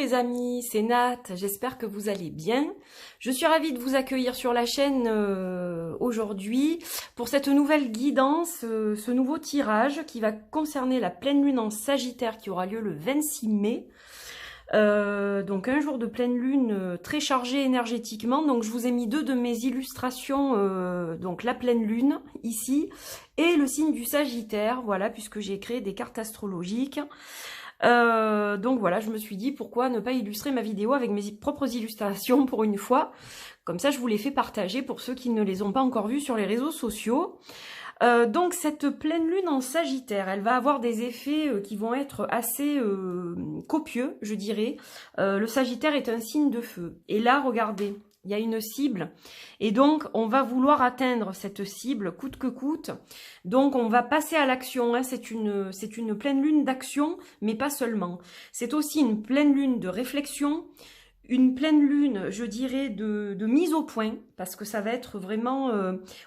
les amis, c'est Nat, j'espère que vous allez bien. Je suis ravie de vous accueillir sur la chaîne aujourd'hui pour cette nouvelle guidance, ce nouveau tirage qui va concerner la pleine lune en Sagittaire qui aura lieu le 26 mai. Donc un jour de pleine lune très chargé énergétiquement. Donc je vous ai mis deux de mes illustrations, donc la pleine lune ici et le signe du Sagittaire, voilà, puisque j'ai créé des cartes astrologiques. Donc voilà, je me suis dit pourquoi ne pas illustrer ma vidéo avec mes propres illustrations pour une fois. Comme ça, je vous les fais partager pour ceux qui ne les ont pas encore vues sur les réseaux sociaux. Donc cette pleine lune en Sagittaire, elle va avoir des effets qui vont être assez copieux, je dirais. Le Sagittaire est un signe de feu. Et là, regardez, il y a une cible. Et donc, on va vouloir atteindre cette cible coûte que coûte. Donc, on va passer à l'action. Hein. C'est une pleine lune d'action, mais pas seulement. C'est aussi une pleine lune de réflexion. Une pleine lune, je dirais, de mise au point, parce que ça va être vraiment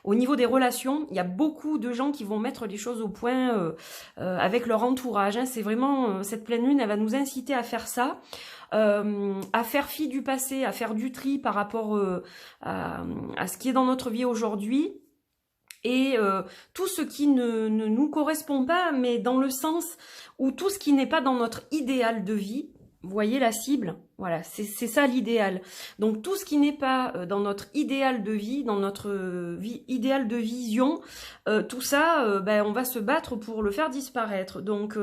au niveau des relations. Il y a beaucoup de gens qui vont mettre les choses au point avec leur entourage. Hein. C'est vraiment, cette pleine lune, elle va nous inciter à faire ça, à faire fi du passé, à faire du tri par rapport à ce qui est dans notre vie aujourd'hui. Et tout ce qui ne nous correspond pas, mais dans le sens où tout ce qui n'est pas dans notre idéal de vie. Vous voyez la cible? Voilà, c'est ça l'idéal. Donc tout ce qui n'est pas dans notre idéal de vie, dans notre idéal de vision, tout ça, on va se battre pour le faire disparaître. Donc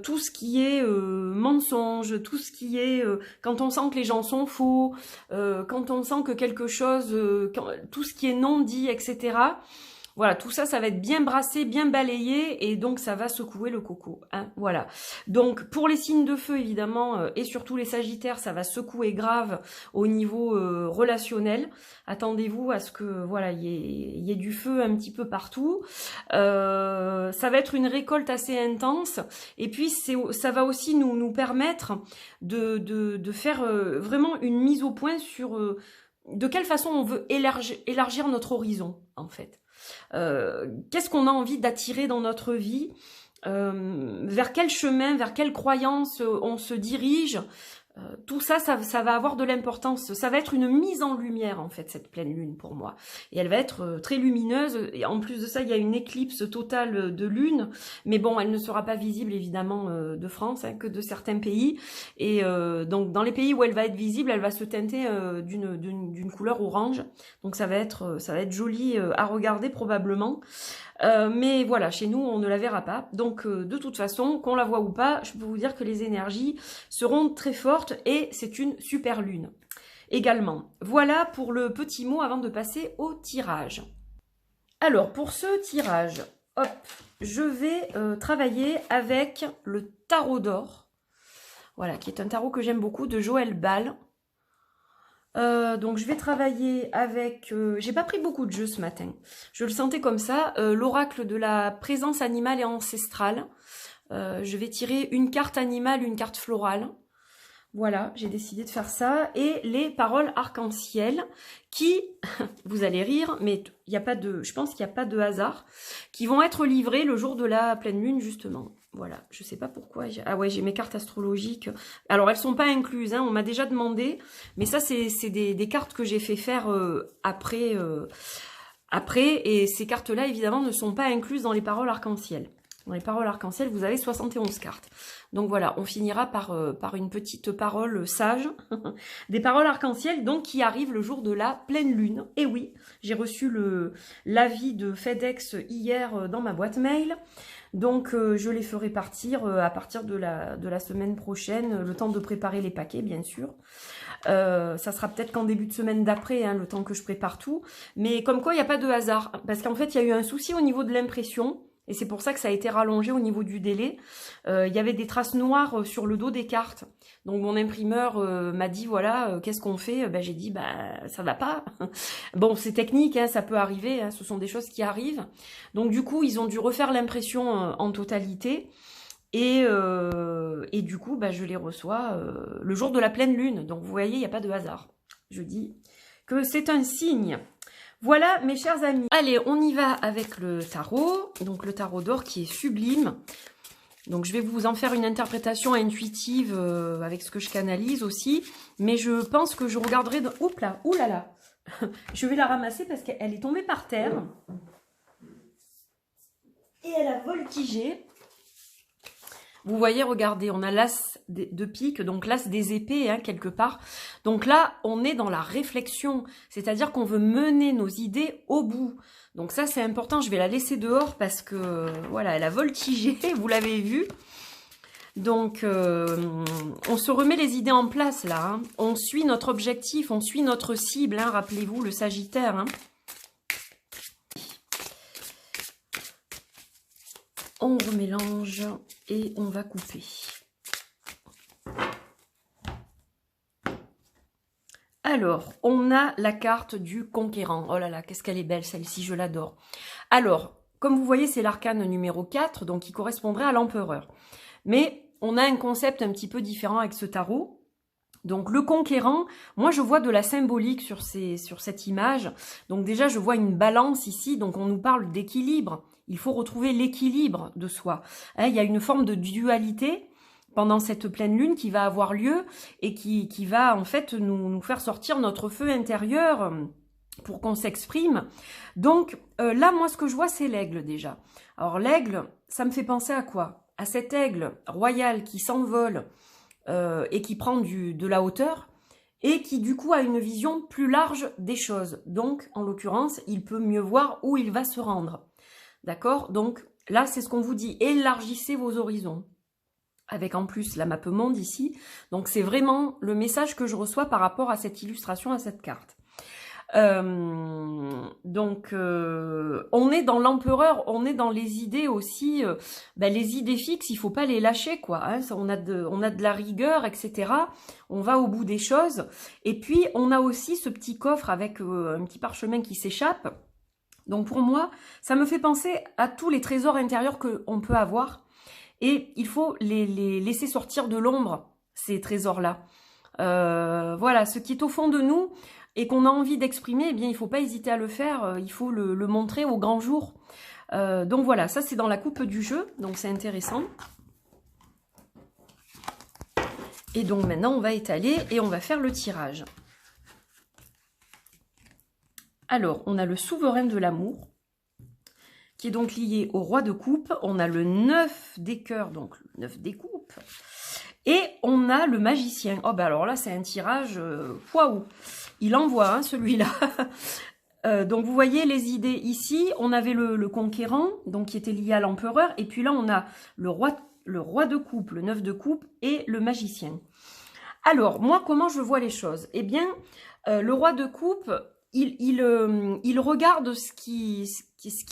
tout ce qui est mensonge, tout ce qui est quand on sent que les gens sont faux, quand on sent que quelque chose, tout ce qui est non dit, etc. Voilà, tout ça, ça va être bien brassé, bien balayé, et donc ça va secouer le coco. Hein, voilà. Donc pour les signes de feu, évidemment, et surtout les Sagittaires, ça va secouer grave au niveau relationnel. Attendez-vous à ce que voilà, il y ait du feu un petit peu partout. Ça va être une récolte assez intense, et puis ça va aussi nous permettre de faire vraiment une mise au point sur de quelle façon on veut élargir notre horizon, en fait. Qu'est-ce qu'on a envie d'attirer dans notre vie, vers quel chemin, vers quelle croyance on se dirige. Tout ça, ça va avoir de l'importance. Ça va être une mise en lumière, en fait, cette pleine lune pour moi. Et elle va être très lumineuse. Et en plus de ça, il y a une éclipse totale de lune. Mais bon, elle ne sera pas visible, évidemment, de France, hein, que de certains pays. Et donc, dans les pays où elle va être visible, elle va se teinter d'une couleur orange. Donc, ça va être joli à regarder, probablement. Mais voilà, chez nous, on ne la verra pas. Donc, de toute façon, qu'on la voit ou pas, je peux vous dire que les énergies seront très fortes et c'est une super lune également. Voilà pour le petit mot avant de passer au tirage. Alors, pour ce tirage, hop, je vais travailler avec le tarot d'or. Voilà, qui est un tarot que j'aime beaucoup, de Joël Ball. Donc je vais travailler avec, j'ai pas pris beaucoup de jeux ce matin, je le sentais comme ça, l'oracle de la présence animale et ancestrale. Je vais tirer une carte animale, une carte florale. Voilà, j'ai décidé de faire ça. Et les paroles arc-en-ciel qui, vous allez rire, mais il y a pas de, je pense qu'il n'y a pas de hasard, qui vont être livrées le jour de la pleine lune, justement. Voilà, je sais pas pourquoi. Ah ouais, j'ai mes cartes astrologiques. Alors, elles sont pas incluses, hein, on m'a déjà demandé. Mais ça, c'est des cartes que j'ai fait faire après. Et ces cartes-là, évidemment, ne sont pas incluses dans les paroles arc-en-ciel. Dans les paroles arc-en-ciel, vous avez 71 cartes. Donc voilà, on finira par une petite parole sage. Des paroles arc-en-ciel, donc, qui arrivent le jour de la pleine lune. Et oui, j'ai reçu l'avis de FedEx hier dans ma boîte mail. Donc, je les ferai partir à partir de la semaine prochaine, le temps de préparer les paquets, bien sûr. Ça sera peut-être qu'en début de semaine d'après, hein, le temps que je prépare tout. Mais comme quoi, il n'y a pas de hasard. Parce qu'en fait, il y a eu un souci au niveau de l'impression. Et c'est pour ça que ça a été rallongé au niveau du délai. Il y avait des traces noires sur le dos des cartes. Donc mon imprimeur m'a dit, voilà, qu'est-ce qu'on fait? J'ai dit, ça va pas. Bon, c'est technique, hein, ça peut arriver, hein, ce sont des choses qui arrivent. Donc du coup, ils ont dû refaire l'impression en totalité. Et du coup, je les reçois le jour de la pleine lune. Donc vous voyez, il n'y a pas de hasard. Je dis que c'est un signe. Voilà, mes chers amis. Allez, on y va avec le tarot. Donc, le tarot d'or qui est sublime. Donc je vais vous en faire une interprétation intuitive avec ce que je canalise aussi. Mais je pense que je regarderai... Oups là, oulala. Je vais la ramasser parce qu'elle est tombée par terre. Et elle a voltigé. Vous voyez, regardez, on a l'as de pique, donc l'as des épées, hein, quelque part. Donc là, on est dans la réflexion, c'est-à-dire qu'on veut mener nos idées au bout. Donc ça, c'est important, je vais la laisser dehors parce que, voilà, elle a voltigé, vous l'avez vu. Donc, on se remet les idées en place, là. Hein. On suit notre objectif, on suit notre cible, hein, rappelez-vous, le Sagittaire. Hein. On remélange et on va couper. Alors, on a la carte du conquérant. Oh là là, qu'est-ce qu'elle est belle, celle-ci, je l'adore. Alors, comme vous voyez, c'est l'arcane numéro 4, donc qui correspondrait à l'empereur. Mais on a un concept un petit peu différent avec ce tarot. Donc le conquérant, moi je vois de la symbolique sur cette image. Donc déjà je vois une balance ici, donc on nous parle d'équilibre. Il faut retrouver l'équilibre de soi. Hein, il y a une forme de dualité pendant cette pleine lune qui va avoir lieu et qui va en fait nous faire sortir notre feu intérieur pour qu'on s'exprime. Donc là moi ce que je vois c'est l'aigle déjà. Alors l'aigle, ça me fait penser à quoi? À cet aigle royal qui s'envole et qui prend de la hauteur et qui du coup a une vision plus large des choses. Donc en l'occurrence, il peut mieux voir où il va se rendre. D'accord? Donc là, c'est ce qu'on vous dit. Élargissez vos horizons. Avec en plus la map monde ici. Donc c'est vraiment le message que je reçois par rapport à cette illustration, à cette carte. On est dans l'empereur, on est dans les idées aussi, les idées fixes, il faut pas les lâcher quoi. Hein, on a de la rigueur, etc. On va au bout des choses. Et puis on a aussi ce petit coffre avec un petit parchemin qui s'échappe. Donc pour moi, ça me fait penser à tous les trésors intérieurs qu'on peut avoir. Et il faut les laisser sortir de l'ombre, ces trésors-là. Voilà, ce qui est au fond de nous et qu'on a envie d'exprimer, eh bien, il ne faut pas hésiter à le faire, il faut le montrer au grand jour. Donc voilà, ça c'est dans la coupe du jeu, donc c'est intéressant. Et donc maintenant, on va étaler et on va faire le tirage. Alors, on a le souverain de l'amour, qui est donc lié au roi de coupe. On a le 9 des cœurs, donc le 9 des coupes. Et on a le magicien. Oh, ben alors là, c'est un tirage, waouh, il envoie, hein, celui-là. Donc, vous voyez les idées ici. On avait le conquérant, donc qui était lié à l'empereur. Et puis là, on a le roi de coupe, le 9 de coupe et le magicien. Alors, moi, comment je vois les choses? Eh bien, le roi de coupe, il regarde ce qui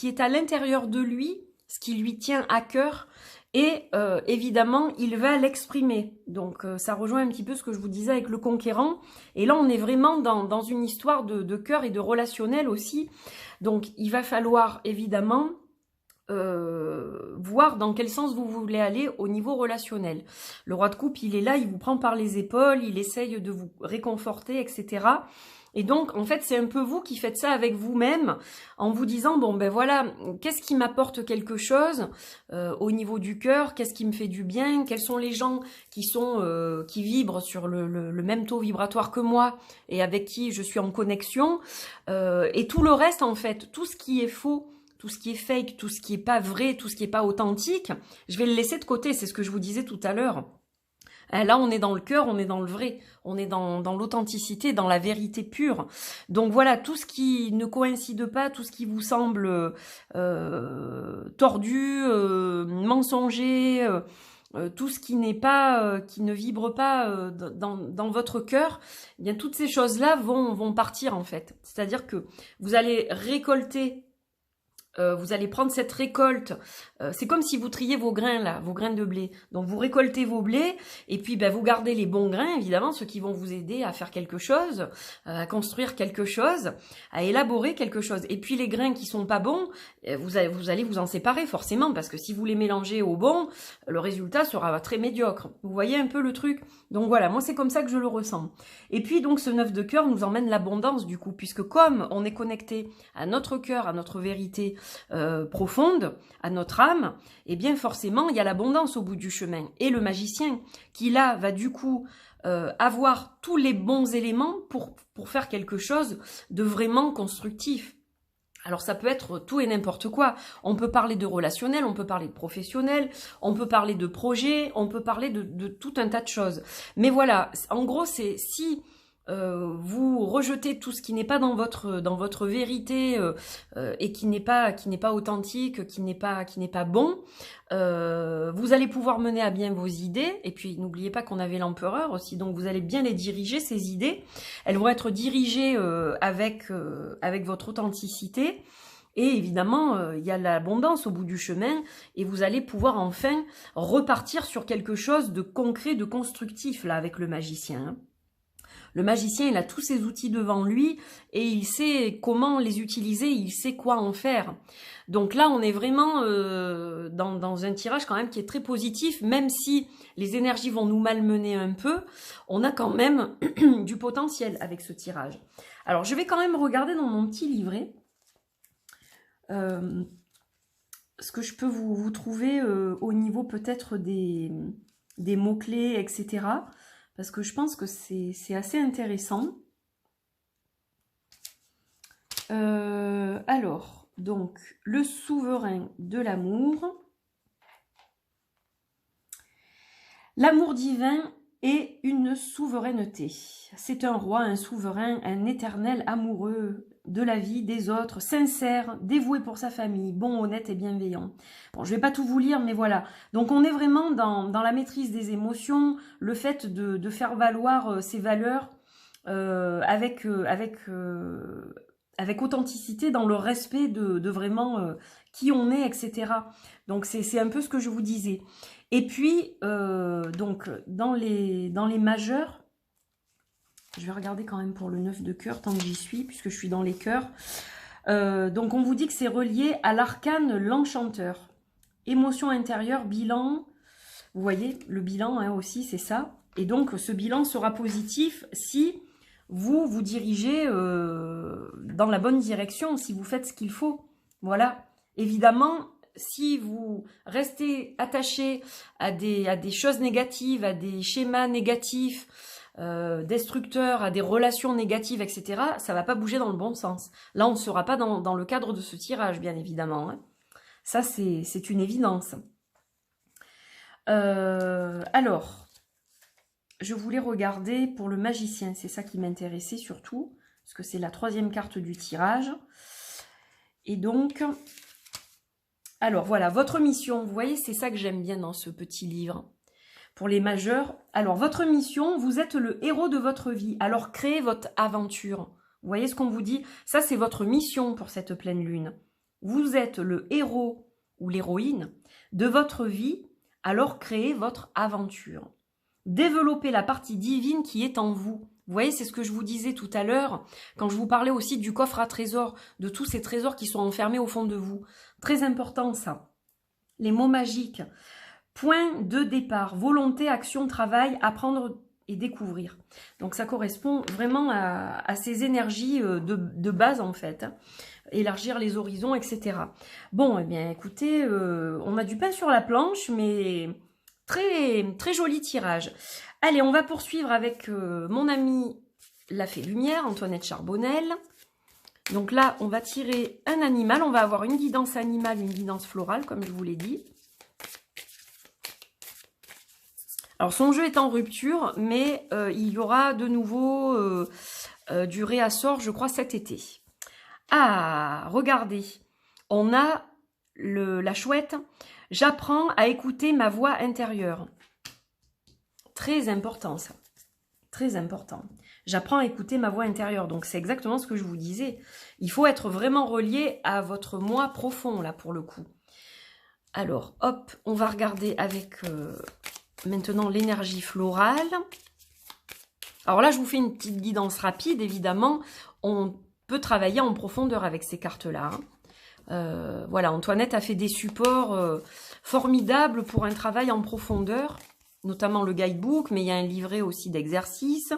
est à l'intérieur de lui, ce qui lui tient à cœur. Et évidemment, il va l'exprimer. Donc, ça rejoint un petit peu ce que je vous disais avec le conquérant. Et là, on est vraiment dans une histoire de cœur et de relationnel aussi. Donc, il va falloir évidemment voir dans quel sens vous voulez aller au niveau relationnel. Le roi de coupe, il est là, il vous prend par les épaules, il essaye de vous réconforter, etc. Et donc, en fait, c'est un peu vous qui faites ça avec vous-même, en vous disant, bon, ben voilà, qu'est-ce qui m'apporte quelque chose au niveau du cœur, qu'est-ce qui me fait du bien, quels sont les gens qui vibrent sur le même taux vibratoire que moi et avec qui je suis en connexion, et tout le reste, en fait, tout ce qui est faux, tout ce qui est fake, tout ce qui est pas vrai, tout ce qui est pas authentique, je vais le laisser de côté, c'est ce que je vous disais tout à l'heure. Là, on est dans le cœur, on est dans le vrai, on est dans l'authenticité, dans la vérité pure. Donc voilà, tout ce qui ne coïncide pas, tout ce qui vous semble tordu, mensonger, tout ce qui n'est pas, qui ne vibre pas dans votre cœur, eh bien toutes ces choses-là vont partir en fait. C'est-à-dire que vous allez récolter. Vous allez prendre cette récolte, c'est comme si vous triez vos grains là, vos grains de blé. Donc vous récoltez vos blés et puis vous gardez les bons grains évidemment, ceux qui vont vous aider à faire quelque chose, à construire quelque chose, à élaborer quelque chose. Et puis les grains qui sont pas bons, vous allez vous en séparer forcément parce que si vous les mélangez au bon, le résultat sera très médiocre. Vous voyez un peu le truc? Donc voilà, moi c'est comme ça que je le ressens. Et puis donc ce 9 de cœur nous emmène l'abondance du coup, puisque comme on est connecté à notre cœur, à notre vérité, profonde à notre âme, eh bien forcément il y a l'abondance au bout du chemin. Et le magicien qui là va du coup avoir tous les bons éléments pour faire quelque chose de vraiment constructif. Alors ça peut être tout et n'importe quoi. On peut parler de relationnel, on peut parler de professionnel, on peut parler de projet, on peut parler de tout un tas de choses. Mais voilà, en gros, c'est si vous rejetez tout ce qui n'est pas dans votre vérité et qui n'est pas authentique, qui n'est pas bon, vous allez pouvoir mener à bien vos idées. Et puis n'oubliez pas qu'on avait l'empereur aussi, donc vous allez bien les diriger, ces idées. Elles vont être dirigées avec votre authenticité. Et évidemment, il y a l'abondance au bout du chemin et vous allez pouvoir enfin repartir sur quelque chose de concret, de constructif là avec le magicien, hein. Le magicien, il a tous ses outils devant lui et il sait comment les utiliser, il sait quoi en faire. Donc là, on est vraiment dans un tirage quand même qui est très positif, même si les énergies vont nous malmener un peu, on a quand même du potentiel avec ce tirage. Alors, je vais quand même regarder dans mon petit livret ce que je peux vous trouver au niveau peut-être des mots-clés, etc., parce que je pense que c'est assez intéressant. Alors, donc, le souverain de l'amour. L'amour divin est une souveraineté. C'est un roi, un souverain, un éternel amoureux de la vie, des autres, sincère, dévoué pour sa famille, bon, honnête et bienveillant. Bon, je ne vais pas tout vous lire, mais voilà. Donc, on est vraiment dans la maîtrise des émotions, le fait de faire valoir ses valeurs avec authenticité, dans le respect de vraiment qui on est, etc. Donc, c'est un peu ce que je vous disais. Et puis, donc, dans les majeurs, je vais regarder quand même pour le 9 de cœur, tant que j'y suis, puisque je suis dans les cœurs. Donc, on vous dit que c'est relié à l'arcane l'enchanteur. Émotion intérieure, bilan. Vous voyez, le bilan hein, aussi, c'est ça. Et donc, ce bilan sera positif si vous vous dirigez dans la bonne direction, si vous faites ce qu'il faut. Voilà. Évidemment, si vous restez attaché à des choses négatives, à des schémas négatifs, destructeurs, à des relations négatives, etc., ça ne va pas bouger dans le bon sens. Là, on ne sera pas dans le cadre de ce tirage, bien évidemment, hein. Ça, c'est une évidence. Alors, je voulais regarder pour le magicien. C'est ça qui m'intéressait surtout, parce que c'est la 3e carte du tirage. Et donc, alors voilà, votre mission. Vous voyez, c'est ça que j'aime bien dans ce petit livre. Pour les majeurs, alors votre mission, vous êtes le héros de votre vie. Alors, créez votre aventure. Vous voyez ce qu'on vous dit? Ça, c'est votre mission pour cette pleine lune. Vous êtes le héros ou l'héroïne de votre vie, alors créez votre aventure. Développez la partie divine qui est en vous. Vous voyez, c'est ce que je vous disais tout à l'heure, quand je vous parlais aussi du coffre à trésors, de tous ces trésors qui sont enfermés au fond de vous. Très important ça. Les mots magiques. Point de départ, volonté, action, travail, apprendre et découvrir. Donc ça correspond vraiment à ces énergies de base en fait. Élargir les horizons, etc. Bon, eh bien, écoutez, on a du pain sur la planche, mais très, très joli tirage. Allez, on va poursuivre avec mon amie la Fée Lumière, Antoinette Charbonnel. Donc là, on va tirer un animal. On va avoir une guidance animale, une guidance florale, comme je vous l'ai dit. Alors, son jeu est en rupture, mais il y aura de nouveau du réassort, je crois, cet été. Ah, regardez, on a la chouette. J'apprends à écouter ma voix intérieure. Très important ça, très important. J'apprends à écouter ma voix intérieure. Donc c'est exactement ce que je vous disais. Il faut être vraiment relié à votre moi profond là pour le coup. Alors hop, on va regarder avec maintenant l'énergie florale. Alors là je vous fais une petite guidance rapide évidemment. On peut travailler en profondeur avec ces cartes-là. Voilà, Antoinette a fait des supports formidables pour un travail en profondeur, notamment le guidebook, mais il y a un livret aussi d'exercices.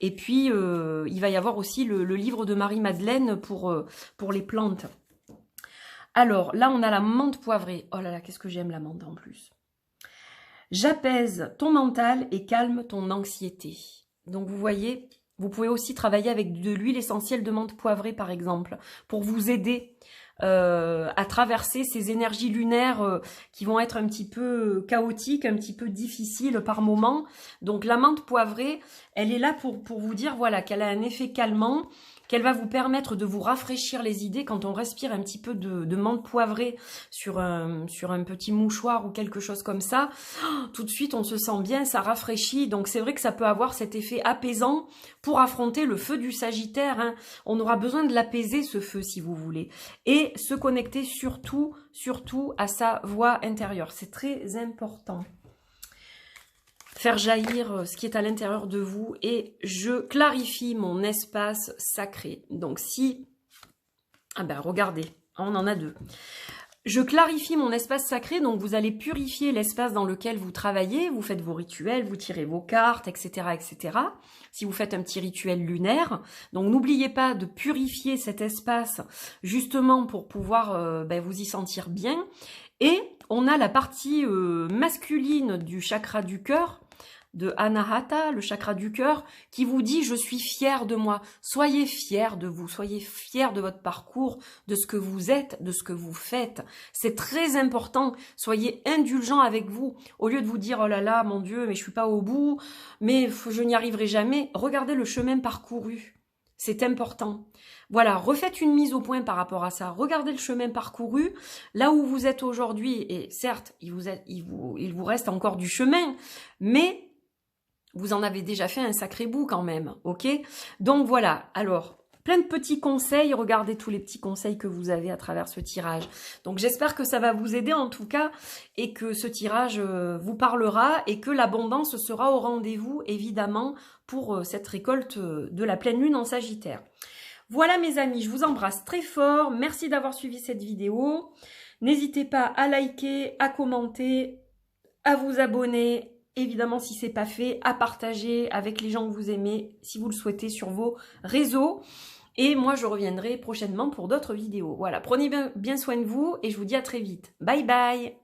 Et puis, il va y avoir aussi le livre de Marie-Madeleine pour les plantes. Alors, là, on a la menthe poivrée. Oh là là, qu'est-ce que j'aime la menthe en plus. J'apaise ton mental et calme ton anxiété. Donc, vous voyez, vous pouvez aussi travailler avec de l'huile essentielle de menthe poivrée, par exemple, pour vous aider à traverser ces énergies lunaires qui vont être un petit peu chaotiques, un petit peu difficiles par moment. Donc la menthe poivrée, elle est là pour vous dire voilà qu'elle a un effet calmant, qu'elle va vous permettre de vous rafraîchir les idées quand on respire un petit peu de menthe poivrée sur un petit mouchoir ou quelque chose comme ça. Tout de suite, on se sent bien, ça rafraîchit. Donc c'est vrai que ça peut avoir cet effet apaisant pour affronter le feu du Sagittaire. Hein. On aura besoin de l'apaiser, ce feu, si vous voulez. Et se connecter surtout à sa voix intérieure. C'est très important. Faire jaillir ce qui est à l'intérieur de vous et je clarifie mon espace sacré. Donc si... Ah ben regardez, on en a deux. Je clarifie mon espace sacré, donc vous allez purifier l'espace dans lequel vous travaillez, vous faites vos rituels, vous tirez vos cartes, etc., etc. Si vous faites un petit rituel lunaire. Donc n'oubliez pas de purifier cet espace justement pour pouvoir vous y sentir bien. Et on a la partie masculine du chakra du cœur, de Anahata, le chakra du cœur, qui vous dit « Je suis fier de moi ». Soyez fiers de vous, soyez fiers de votre parcours, de ce que vous êtes, de ce que vous faites. C'est très important. Soyez indulgents avec vous. Au lieu de vous dire « Oh là là, mon Dieu, mais je suis pas au bout, mais je n'y arriverai jamais ». Regardez le chemin parcouru. C'est important. Voilà, refaites une mise au point par rapport à ça. Regardez le chemin parcouru, là où vous êtes aujourd'hui. Et certes, il vous reste encore du chemin, mais vous en avez déjà fait un sacré bout quand même, ok? Donc voilà, alors, plein de petits conseils. Regardez tous les petits conseils que vous avez à travers ce tirage. Donc j'espère que ça va vous aider en tout cas et que ce tirage vous parlera et que l'abondance sera au rendez-vous, évidemment, pour cette récolte de la pleine lune en Sagittaire. Voilà mes amis, je vous embrasse très fort. Merci d'avoir suivi cette vidéo. N'hésitez pas à liker, à commenter, à vous abonner. Évidemment, si ce n'est pas fait, à partager avec les gens que vous aimez, si vous le souhaitez, sur vos réseaux. Et moi, je reviendrai prochainement pour d'autres vidéos. Voilà, prenez bien soin de vous et je vous dis à très vite. Bye bye!